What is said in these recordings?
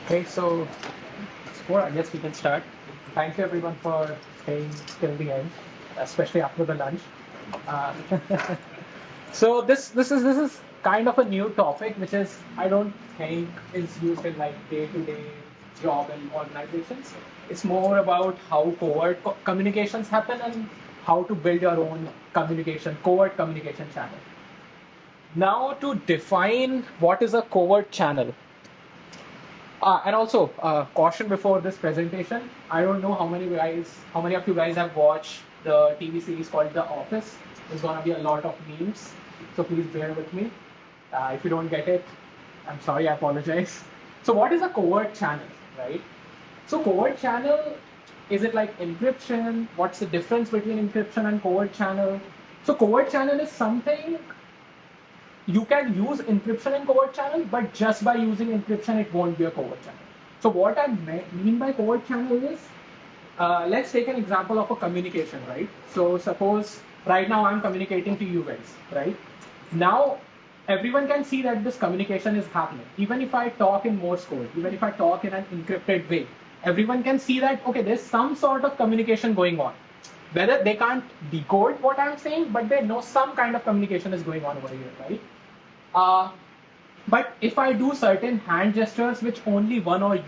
Okay, so I guess we can start. Thank you everyone for staying till the end, especially after the lunch. Uh, so this is kind of a new topic, which is I don't think is used in like day-to-day job and organizations. It's more about how covert communications happen and how to build your own covert communication channel. Now to define what is a covert channel. And also, caution before this presentation. I don't know how many of you guys have watched the TV series called The Office. There's gonna be a lot of memes, so please bear with me. If you don't get it, I'm sorry, I apologize. So, what is a covert channel, right? So, covert channel, is it like encryption? What's the difference between encryption and covert channel? So, covert channel is something you can use encryption in covert channel, but just by using encryption, it won't be a covert channel. So what I mean by covert channel is, let's take an example of a communication, right? So suppose right now I'm communicating to you guys, right? Now everyone can see that this communication is happening. Even if I talk in Morse code, even if I talk in an encrypted way, everyone can see that, okay, there's some sort of communication going on. Whether they can't decode what I'm saying, but they know some kind of communication is going on over here, right? Uh, but if I do certain hand gestures which only one or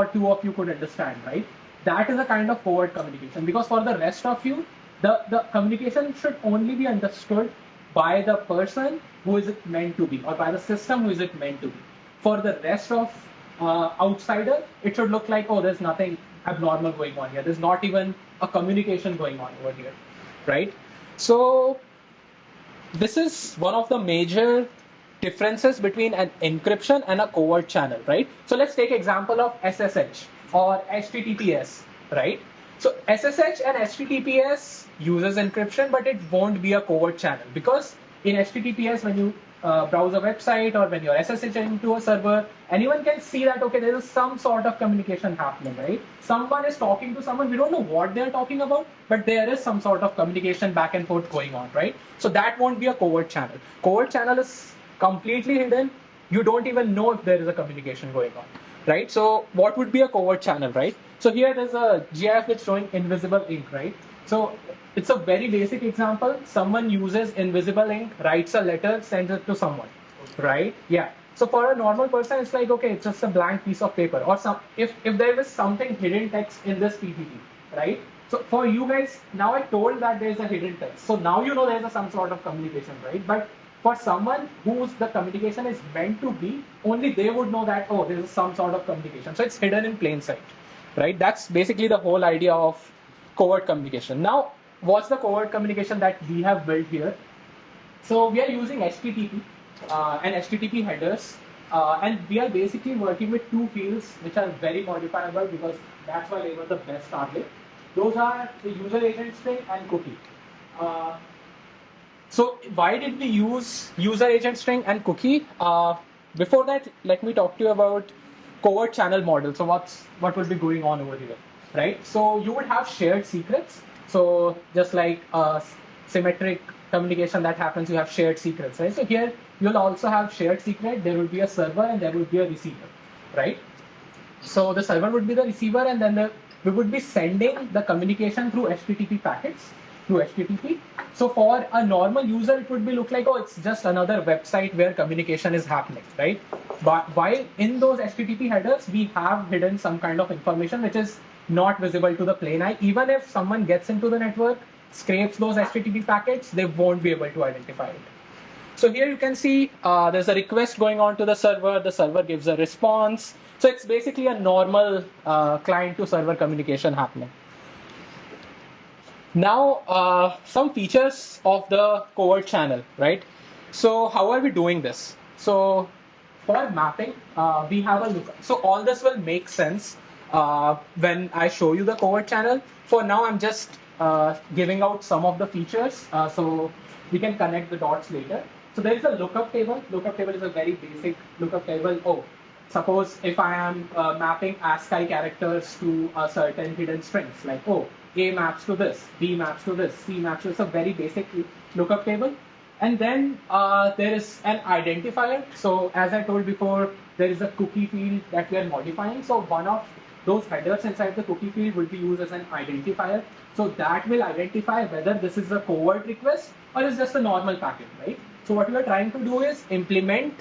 two of you could understand, right? That is a kind of covert communication, because for the rest of you, the communication should only be understood by the person who is it meant to be, or by the system who is it meant to be. For the rest of outsider, it should look like, oh, there's nothing abnormal going on here. There's not even a communication going on over here, right? So this is one of the major differences between an encryption and a covert channel, right? So let's take example of SSH or HTTPS, right? So SSH and HTTPS uses encryption, but it won't be a covert channel, because in HTTPS, when you browse a website or when you're SSHing into a server, anyone can see that, okay, there is some sort of communication happening, right? Someone is talking to someone, we don't know what they're talking about, but there is some sort of communication back and forth going on, right? So that won't be a covert channel. Covert channel is completely hidden. You don't even know if there is a communication going on, right? So what would be a covert channel, right? So here there's a GIF which showing invisible ink, right? So it's a very basic example. Someone uses invisible ink, writes a letter, sends it to someone, right? Yeah. So for a normal person, it's like, okay, it's just a blank piece of paper, or if there is something hidden text in this PPT, right? So for you guys, now I told that there's a hidden text. So now you know there's some sort of communication, right? But for someone whose the communication is meant to be, only they would know that, oh, there is some sort of communication. So it's hidden in plain sight, right? That's basically the whole idea of covert communication. Now, what's the covert communication that we have built here? So we are using HTTP and HTTP headers, and we are basically working with two fields which are very modifiable, because that's why they were the best target. Those are the user agent string and cookie. So why did we use user agent string and cookie? Before that, let me talk to you about covert channel model. So what will be going on over here, right? So you would have shared secrets. So just like symmetric communication that happens, you have shared secrets, right? So here you'll also have shared secret. There will be a server and there will be a receiver, right? So the server would be the receiver, and then we would be sending the communication through HTTP packets through HTTP. So for a normal user, it would be look like, oh, it's just another website where communication is happening, right? But while in those HTTP headers, we have hidden some kind of information which is not visible to the plain eye. Even if someone gets into the network, scrapes those HTTP packets, they won't be able to identify it. So here you can see there's a request going on to the server gives a response. So it's basically a normal client to server communication happening. Now, some features of the covert channel, right? So how are we doing this? So for mapping, we have a lookup. So all this will make sense when I show you the covert channel. For now, I'm just giving out some of the features, so we can connect the dots later. So there is a lookup table. Lookup table is a very basic lookup table. Oh, suppose if I am mapping ASCII characters to a certain hidden strings, like, oh, A maps to this, B maps to this, C maps to this, a very basic lookup table. And then there is an identifier. So as I told before, there is a cookie field that we are modifying. So one of those headers inside the cookie field will be used as an identifier. So that will identify whether this is a covert request or is just a normal packet, right? So what we are trying to do is implement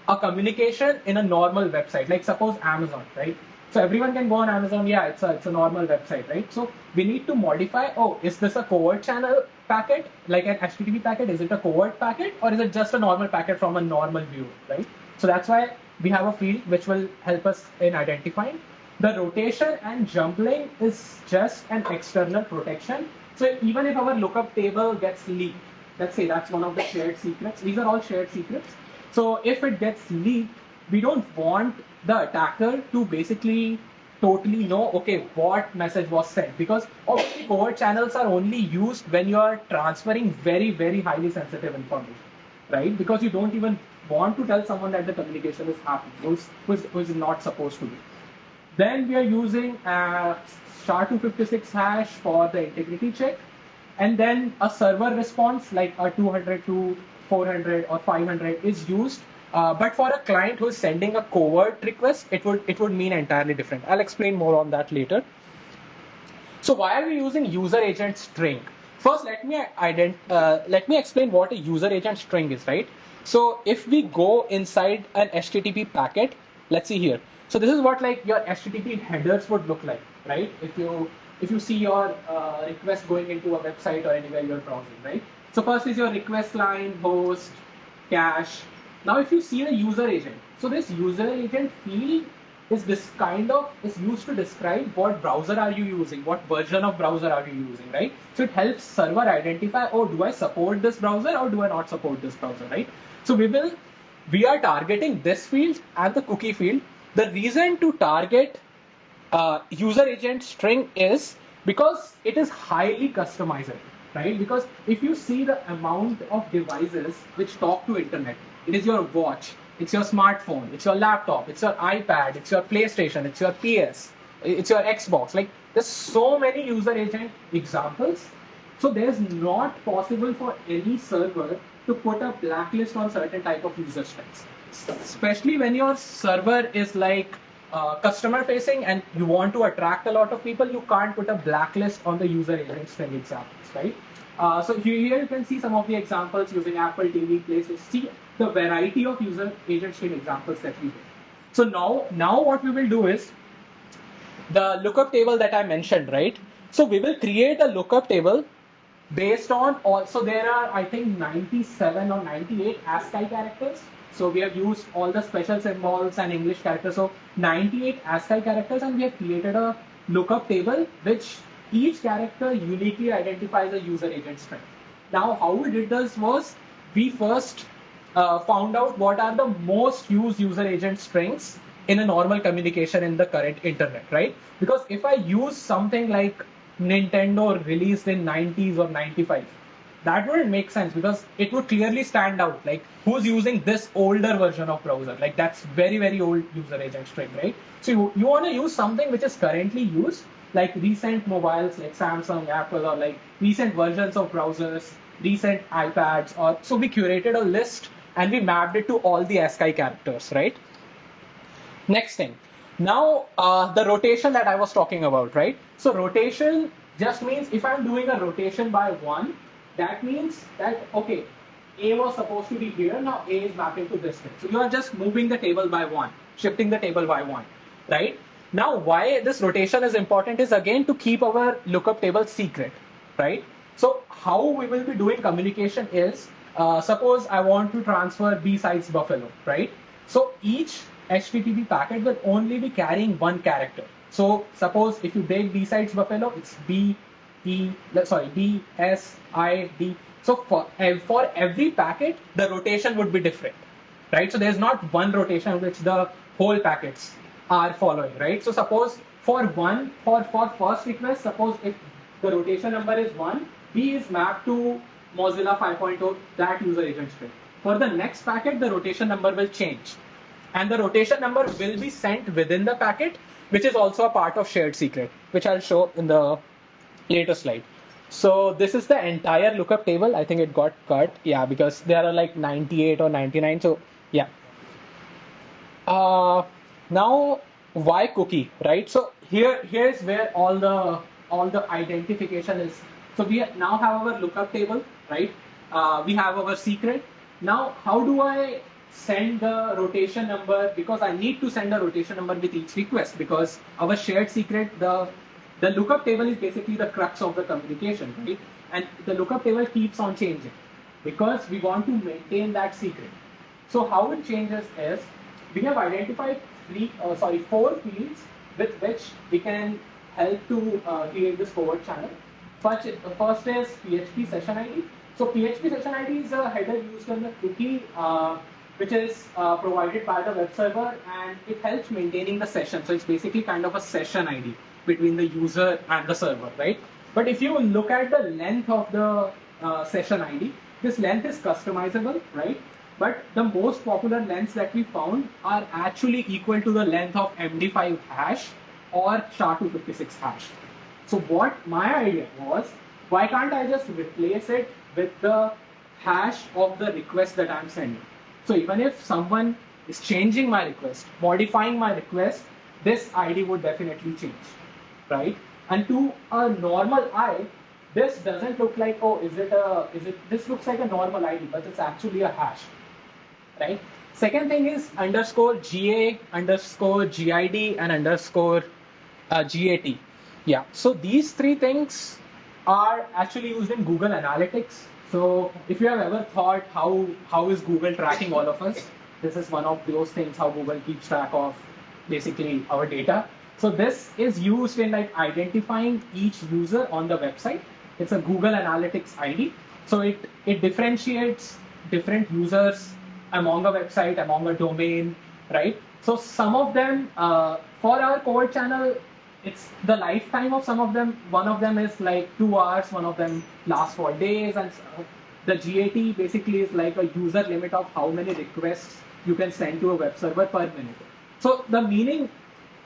a communication in a normal website, like suppose Amazon, right? So everyone can go on Amazon. Yeah, it's a normal website, right? So we need to modify. Oh, is this a covert channel packet, like an HTTP packet? Is it a covert packet, or is it just a normal packet from a normal view, right? So that's why we have a field which will help us in identifying. The rotation and jumpling is just an external protection. So even if our lookup table gets leaked, let's say that's one of the shared secrets. These are all shared secrets. So if it gets leaked, we don't want the attacker to basically totally know, okay, what message was sent, because obviously covert channels are only used when you are transferring very, very highly sensitive information, right? Because you don't even want to tell someone that the communication is happening, who is not supposed to be. Then we are using SHA-256 hash for the integrity check, and then a server response like a 200 to 400 or 500 is used. But for a client who is sending a covert request, it would mean entirely different. I'll explain more on that later. So why are we using user agent string? First, let me explain what a user agent string is, right? So if we go inside an HTTP packet, let's see here. So this is what like your HTTP headers would look like, right? If you see your request going into a website or anywhere you're browsing, right? So first is your request line, host, cache. Now if you see the user agent, so this user agent field is used to describe what browser are you using, what version of browser are you using, right? So it helps server identify, oh, do I support this browser or do I not support this browser, right? So we are targeting this field and the cookie field. The reason to target user agent string is because it is highly customizable, right? Because if you see the amount of devices which talk to internet, it is your watch, it's your smartphone, it's your laptop, it's your iPad, it's your PlayStation, it's your PS, it's your Xbox. Like there's so many user agent examples. So there's not possible for any server to put a blacklist on certain type of user strings, especially when your server is like customer facing and you want to attract a lot of people. You can't put a blacklist on the user agent string examples, right? So here you can see some of the examples using Apple TV, PlayStation. See the variety of user agent string examples that we did. So now what we will do is the lookup table that I mentioned, right? So we will create a lookup table based on all. So there are, I think, 97 or 98 ASCII characters. So we have used all the special symbols and English characters. So 98 ASCII characters, and we have created a lookup table which each character uniquely identifies a user agent string. Now, how we did this was we first found out what are the most used user agent strings in a normal communication in the current internet, right? Because if I use something like Nintendo released in 90s or 95, that wouldn't make sense because it would clearly stand out. Like who's using this older version of browser? Like that's very, very old user agent string, right? So you want to use something which is currently used, like recent mobiles like Samsung, Apple, or like recent versions of browsers, recent iPads. Or so we curated a list and we mapped it to all the ASCII characters, right? Next thing. Now the rotation that I was talking about, right? So rotation just means if I'm doing a rotation by 1, that means that, okay, A was supposed to be here, now A is mapping to this thing. So you are just moving the table by 1, shifting the table by 1, right? Now why this rotation is important is again to keep our lookup table secret, right? So how we will be doing communication is, suppose I want to transfer BSides Buffalo, right? So each HTTP packet will only be carrying one character. So suppose if you break BSides Buffalo, it's B, S, I, D. So for every packet, the rotation would be different, right? So there's not one rotation which the whole packets are following, right? So suppose for first request, suppose if the rotation number is 1, B is mapped to Mozilla 5.0, that user agent string. For the next packet, the rotation number will change. And the rotation number will be sent within the packet, which is also a part of shared secret, which I'll show in the later slide. So this is the entire lookup table. I think it got cut. Yeah, because there are like 98 or 99. So yeah. Uh, Now why cookie, right? So here's where all the identification is. So we now have our lookup table, right? We have our secret. Now how do I send the rotation number? Because I need to send a rotation number with each request because our shared secret, the lookup table is basically the crux of the communication, right? And the lookup table keeps on changing because we want to maintain that secret. So how it changes is we have identified four fields with which we can help to create this covert channel. First is PHP session ID. So PHP session ID is a header used in the cookie, which is provided by the web server, and it helps maintaining the session. So it's basically kind of a session ID between the user and the server, right? But if you look at the length of the session ID, this length is customizable, right? But the most popular lengths that we found are actually equal to the length of MD5 hash or SHA-256 hash. So what my idea was, why can't I just replace it with the hash of the request that I'm sending? So even if someone is changing my request, modifying my request, this ID would definitely change, right? And to a normal eye, this doesn't look like, oh, this looks like a normal ID, but it's actually a hash, right? Second thing is underscore GA, underscore GID, and underscore GAT. Yeah, so these three things are actually used in Google Analytics. So if you have ever thought how is Google tracking all of us, this is one of those things how Google keeps track of basically our data. So this is used in like identifying each user on the website. It's a Google Analytics ID. So it differentiates different users among a website, among a domain, right? So some of them, for our covert channel, it's the lifetime of some of them. One of them is like 2 hours, one of them lasts for days, and the GAT basically is like a user limit of how many requests you can send to a web server per minute. So the meaning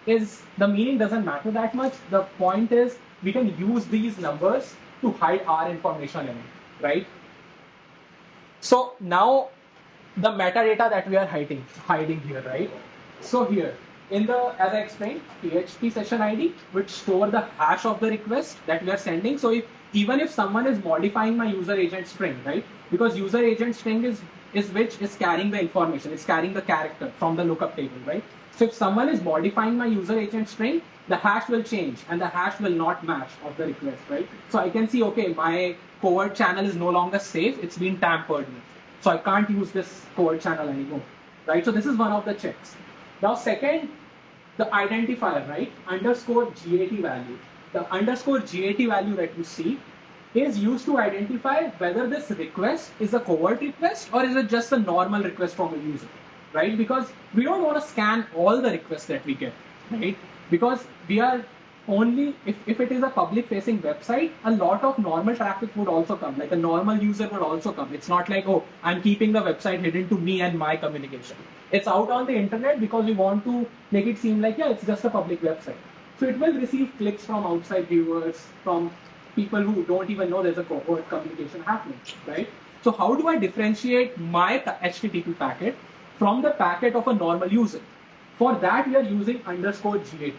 doesn't matter that much. The point is we can use these numbers to hide our information in it, right? So now the metadata that we are hiding here, right? So here, as I explained, PHP session ID would store the hash of the request that we are sending. So even if someone is modifying my user agent string, right? Because user agent string is carrying the information, it's carrying the character from the lookup table, right? So if someone is modifying my user agent string, the hash will change and the hash will not match of the request, right? So I can see, okay, my covert channel is no longer safe, it's been tampered with. So I can't use this covert channel anymore, right? So this is one of the checks. Now second, the identifier, right? Underscore GAT value. The underscore GAT value that you see is used to identify whether this request is a covert request or is it just a normal request from a user, right? Because we don't want to scan all the requests that we get, right? Because we are only, if it is a public facing website, a lot of normal traffic would also come, like a normal user would also come. It's not like, oh, I'm keeping the website hidden to me and my communication. It's out on the internet because we want to make it seem like, yeah, it's just a public website. So it will receive clicks from outside viewers, from people who don't even know there's a covert communication happening, right? So how do I differentiate my HTTP packet from the packet of a normal user? For that, we are using underscore GAT.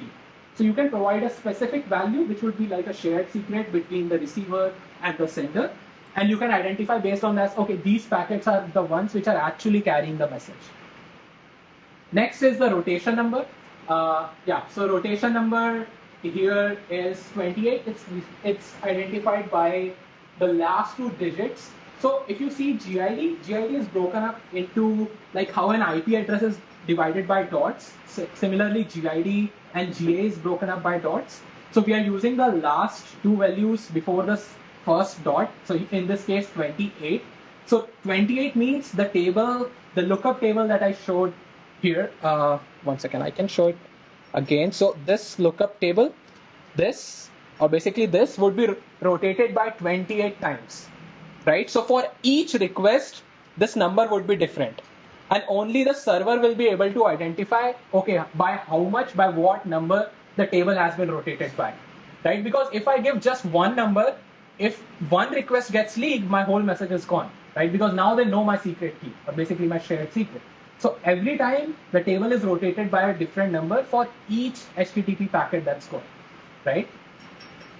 So you can provide a specific value, which would be like a shared secret between the receiver and the sender. And you can identify based on that, okay, these packets are the ones which are actually carrying the message. Next is the rotation number. So rotation number here is 28. It's identified by the last two digits. So if you see GID is broken up into like how an IP address is divided by dots. Similarly, GID and GA is broken up by dots. So we are using the last two values before the first dot. So in this case, 28. So 28 means the table, the lookup table that I showed here. One second, I can show it again. So this lookup table, this would be rotated by 28 times, right? So for each request, this number would be different. And only the server will be able to identify, okay, by how much, by what number the table has been rotated by, right? Because if I give just one number, if one request gets leaked, my whole message is gone, right? Because now they know my secret key, or basically my shared secret. So every time the table is rotated by a different number for each HTTP packet that's gone, right?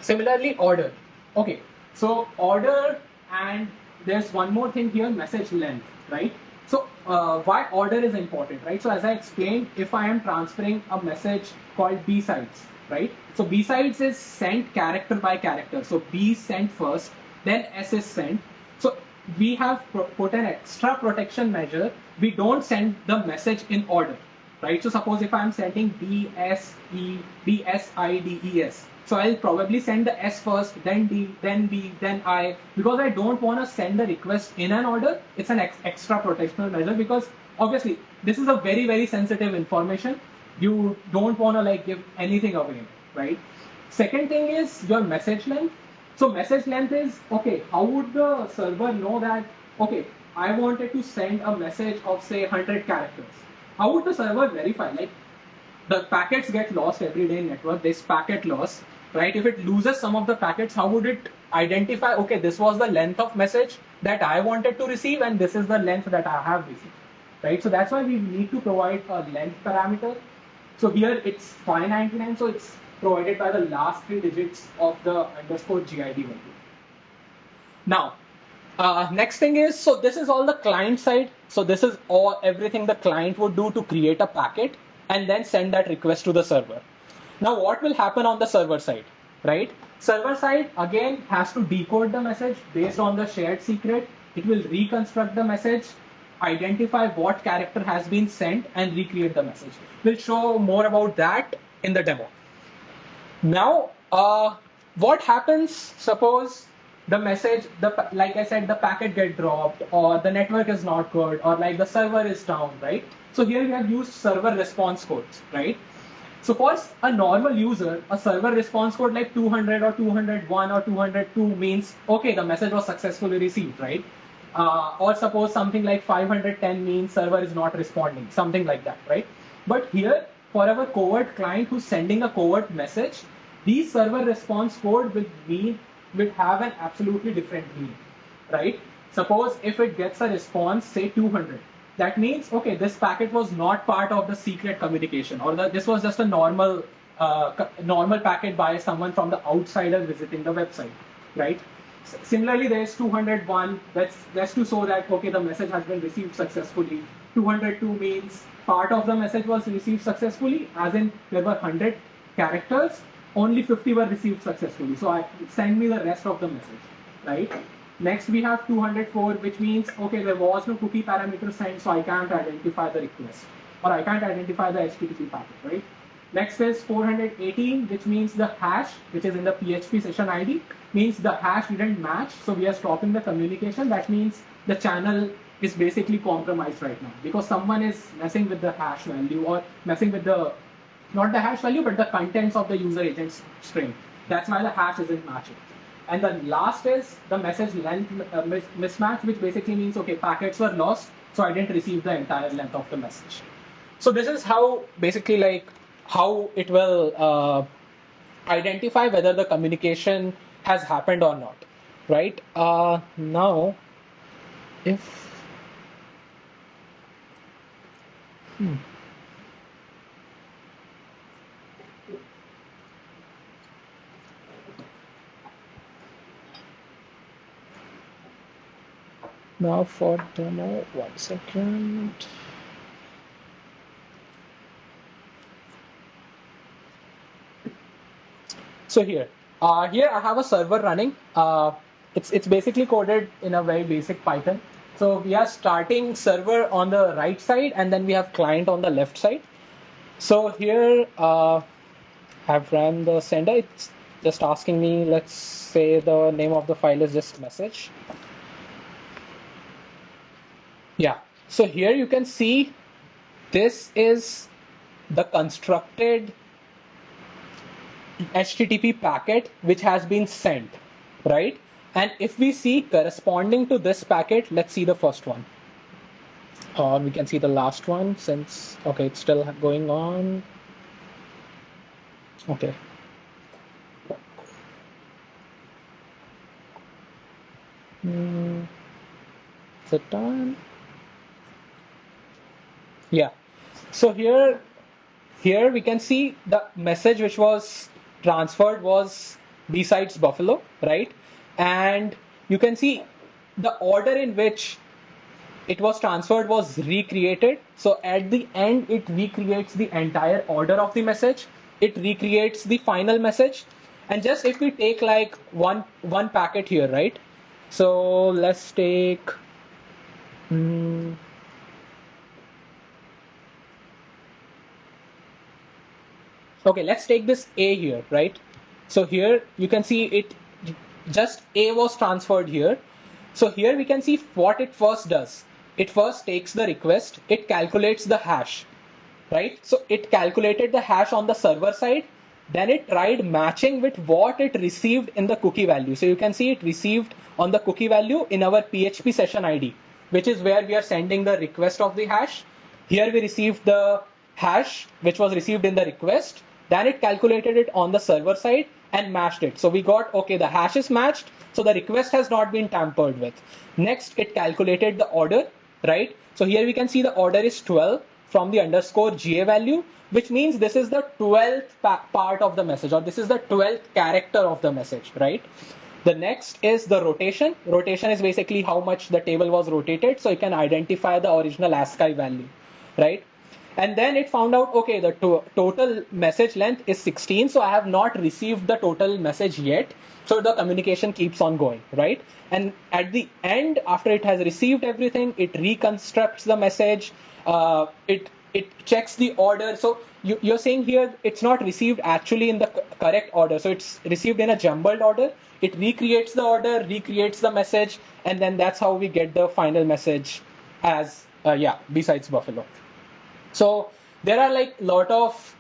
Similarly, order. Okay, so order, and there's one more thing here, message length, right? So why order is important, right? So as I explained, if I am transferring a message called BSides, right? So BSides is sent character by character. So B sent first, then S is sent. So we have put an extra protection measure. We don't send the message in order, right? So suppose if I'm sending BSIDES, so I'll probably send the S first, then D, then B, then I, because I don't want to send the request in an order. It's an extra protectional measure because obviously this is a very, very sensitive information. You don't want to like give anything away, right? Second thing is your message length. So message length is, okay, how would the server know that, okay, I wanted to send a message of say 100 characters. How would the server verify? Like the packets get lost every day in network. There's packet loss, right? If it loses some of the packets, how would it identify, okay, this was the length of message that I wanted to receive and this is the length that I have received, right? So that's why we need to provide a length parameter. So here it's 599, so it's provided by the last 3 digits of the underscore GID value. Now, next thing is, so this is all the client side. So this is all everything the client would do to create a packet and then send that request to the server. Now, what will happen on the server side, right? Server side again has to decode the message based on the shared secret. It will reconstruct the message, identify what character has been sent, and recreate the message. We'll show more about that in the demo. Now, what happens? Suppose the message, like I said, the packet get dropped, or the network is not good, or like the server is down, right? So here we have used server response codes, right? So for a normal user, a server response code like 200 or 201 or 202 means, okay, the message was successfully received, right? Or suppose something like 510 means server is not responding, something like that, right? But here, for our covert client who's sending a covert message, these server response code will have an absolutely different meaning, right? Suppose if it gets a response, say 200, that means, okay, this packet was not part of the secret communication, or this was just a normal packet by someone from the outsider visiting the website, right? Similarly, there is 201. That's to show that, okay, the message has been received successfully. 202 means part of the message was received successfully, as in there were 100 characters, only 50 were received successfully. So send me the rest of the message, right? Next we have 204, which means, okay, there was no cookie parameter sent, so I can't identify the request, or I can't identify the HTTP packet, right? Next is 418, which means the hash, which is in the PHP session ID, means the hash didn't match, so we are stopping the communication. That means the channel is basically compromised right now because someone is messing with the hash value, or messing with the, not the hash value, but the contents of the user agent string. That's why the hash isn't matching. And the last is the message length mismatch, which basically means, okay, packets were lost, so I didn't receive the entire length of the message. So this is how basically like how it will identify whether the communication has happened or not, right? Now, if now for demo, 1 second. So here I have a server running. It's basically coded in a very basic Python. So we are starting server on the right side, and then we have client on the left side. So here I've run the sender. It's just asking me, let's say the name of the file is just message. Yeah. So here you can see this is the constructed HTTP packet which has been sent, right? And if we see corresponding to this packet, let's see the first one. We can see the last one since, okay, it's still going on. Okay. Is it done? Yeah. So here we can see the message which was transferred was BSides Buffalo, right? And you can see the order in which it was transferred was recreated. So at the end, it recreates the entire order of the message. It recreates the final message. And just if we take like one packet here, right? So let's take. Okay, let's take this A here, right? So here you can see it just A was transferred here. So here we can see what it first does. It first takes the request, it calculates the hash, right? So it calculated the hash on the server side, then it tried matching with what it received in the cookie value. So you can see it received on the cookie value in our PHP session ID, which is where we are sending the request of the hash. Here we received the hash, which was received in the request. Then it calculated it on the server side and matched it. So we got, okay, the hash is matched. So the request has not been tampered with. Next, it calculated the order, right? So here we can see the order is 12 from the underscore GA value, which means this is the 12th part of the message, or this is the 12th character of the message, right? The next is the rotation. Rotation is basically how much the table was rotated, so you can identify the original ASCII value, right? And then it found out, okay, the total message length is 16, so I have not received the total message yet. So the communication keeps on going, right? And at the end, after it has received everything, it reconstructs the message. It checks the order. So you're saying here it's not received actually in the correct order. So it's received in a jumbled order. It recreates the order, recreates the message, and then that's how we get the final message as BSides Buffalo. So there are like a lot of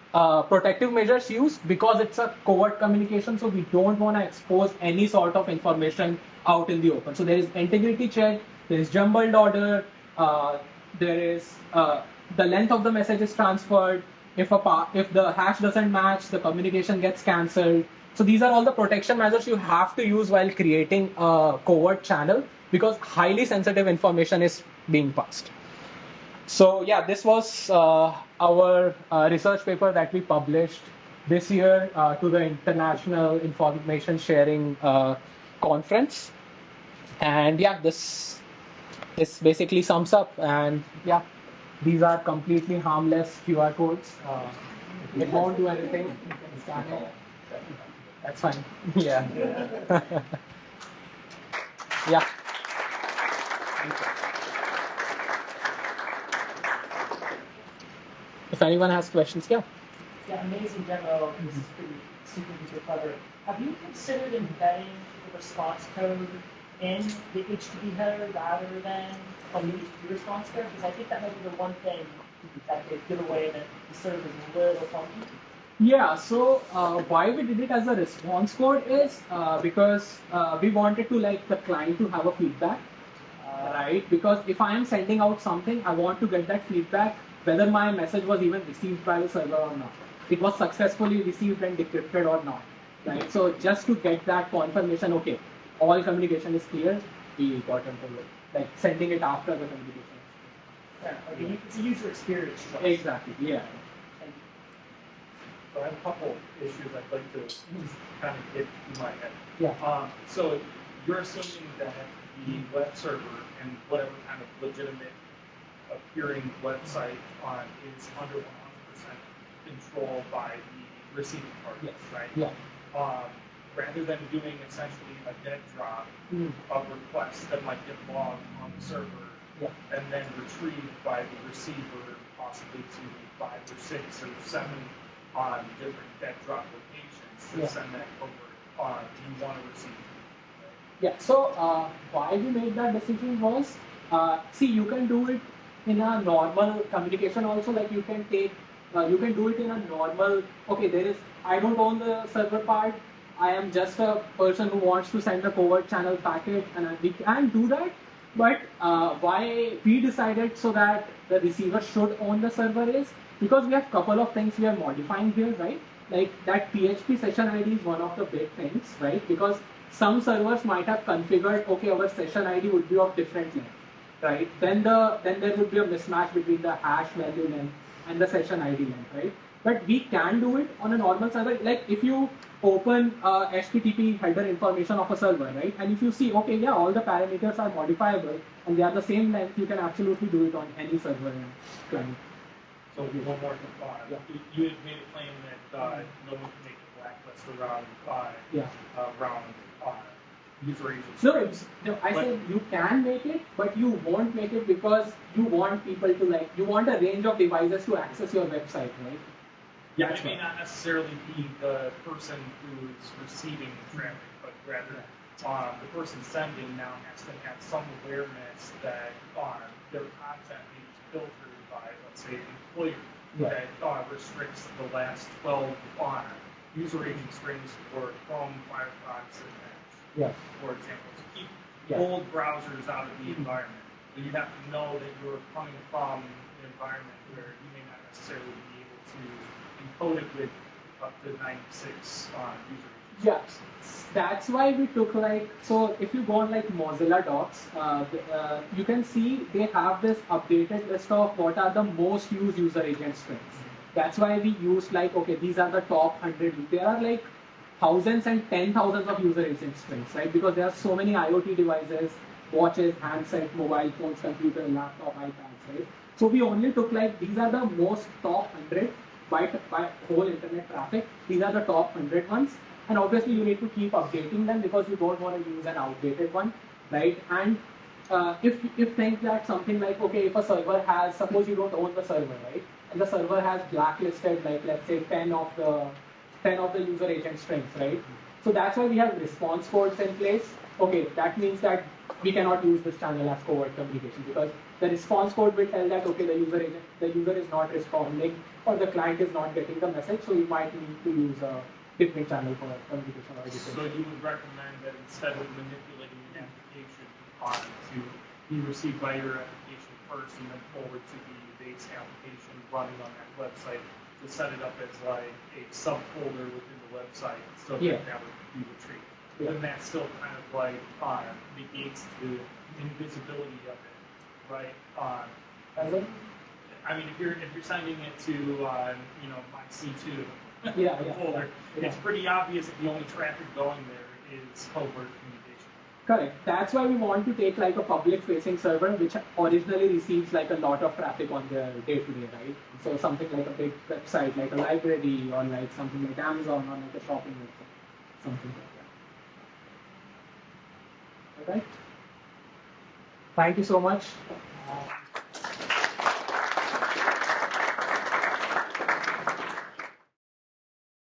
protective measures used because it's a covert communication. So we don't want to expose any sort of information out in the open. So there is integrity check, there is jumbled order, there is the length of the message is transferred. If the hash doesn't match, the communication gets cancelled. So these are all the protection measures you have to use while creating a covert channel because highly sensitive information is being passed. So yeah, this was our research paper that we published this year to the International Information Sharing Conference. And yeah, this basically sums up. And yeah, these are completely harmless QR codes. It won't do anything. You can scan it. That's fine. Yeah. Yeah. If anyone has questions, yeah. Yeah, amazing demo. This is pretty super clever. Have you considered embedding the response code in the HTTP header rather than from the HTTP response code? Because I think that might be the one thing that could give away that the server is a little funky. Yeah, so why we did it as a response code is because we wanted to like the client to have a feedback, right? Because if I am sending out something, I want to get that feedback whether my message was even received by the server or not. It was successfully received and decrypted or not, right? So just to get that confirmation, okay, all communication is clear, we got into it, like sending it after the communication. Yeah, okay, it's a user experience trust. Exactly, yeah. So I have a couple issues I'd like to just kind of get in my head. Yeah. So you're assuming that the web server and whatever kind of legitimate appearing website is under 100% controlled by the receiving party, yes. right? Yeah. Rather than doing essentially a dead drop of requests that might get logged on the server and then retrieved by the receiver, possibly to 5 or 6 or 7 on different dead drop locations to send that over. Do you want to receive? Yeah. So why we made that decision was, see, you can do it in a normal communication also. Like you can take, you can do it in a normal. Okay, I don't own the server part. I am just a person who wants to send a covert channel packet, and we can do that. But why we decided so that the receiver should own the server is because we have couple of things we are modifying here, right? Like that PHP session ID is one of the big things, right? Because some servers might have configured, okay, our session ID would be of different length, right? Then there would be a mismatch between the hash value length and the session ID length, right? But we can do it on a normal server. Like if you open HTTP header information of a server, right? And if you see, okay, yeah, all the parameters are modifiable and they are the same length, you can absolutely do it on any server and client. So one more thought. Yeah. You had made a claim that no one can make a blacklist around user agents. No, I said you can make it, but you won't make it because you want people to you want a range of devices to access your website, right? Yeah, it may not necessarily be the person who is receiving the traffic, but rather the person sending now has to have some awareness that their content is filtered by, let's say, an employer that restricts the last 12 user agent strings for Chrome, Firefox, and Edge, for example, to keep old browsers out of the environment. So you have to know that you're coming from an environment where you may not necessarily be able to encode it with up to 96 user agents. Yeah, that's why we took so if you go on Mozilla Docs, you can see they have this updated list of what are the most used user agent strings. That's why we used okay, these are the top 100. There are thousands and 10,000s of user agent strings, right? Because there are so many IoT devices, watches, handset, mobile phones, computer, laptop, iPads, right? So we only took these are the most top 100 by whole internet traffic. These are the top 100 ones. And obviously you need to keep updating them because you don't want to use an outdated one, right? And if think that something okay, if a server has, suppose you don't own the server, right? And the server has blacklisted let's say 10 of the user agent strings, right? So that's why we have response codes in place. Okay, that means that we cannot use this channel as covert communication because the response code will tell that okay, the user is not responding or the client is not getting the message, so you might need to use a different channel for communication or editing. So you would recommend that instead of manipulating the application to be received by your application first and then forward to the base application running on that website, to set it up as a subfolder within the website so that would be retrieved. Then that still kind of negates the invisibility of it, right? I mean, if you're sending it to my C2 folder, it's pretty obvious that the only traffic going there is covert communication. Correct. That's why we want to take a public-facing server which originally receives a lot of traffic on their day-to-day, right? So something like a big website, like a library, or something like Amazon, or a shopping website, something like that. All right. Thank you so much.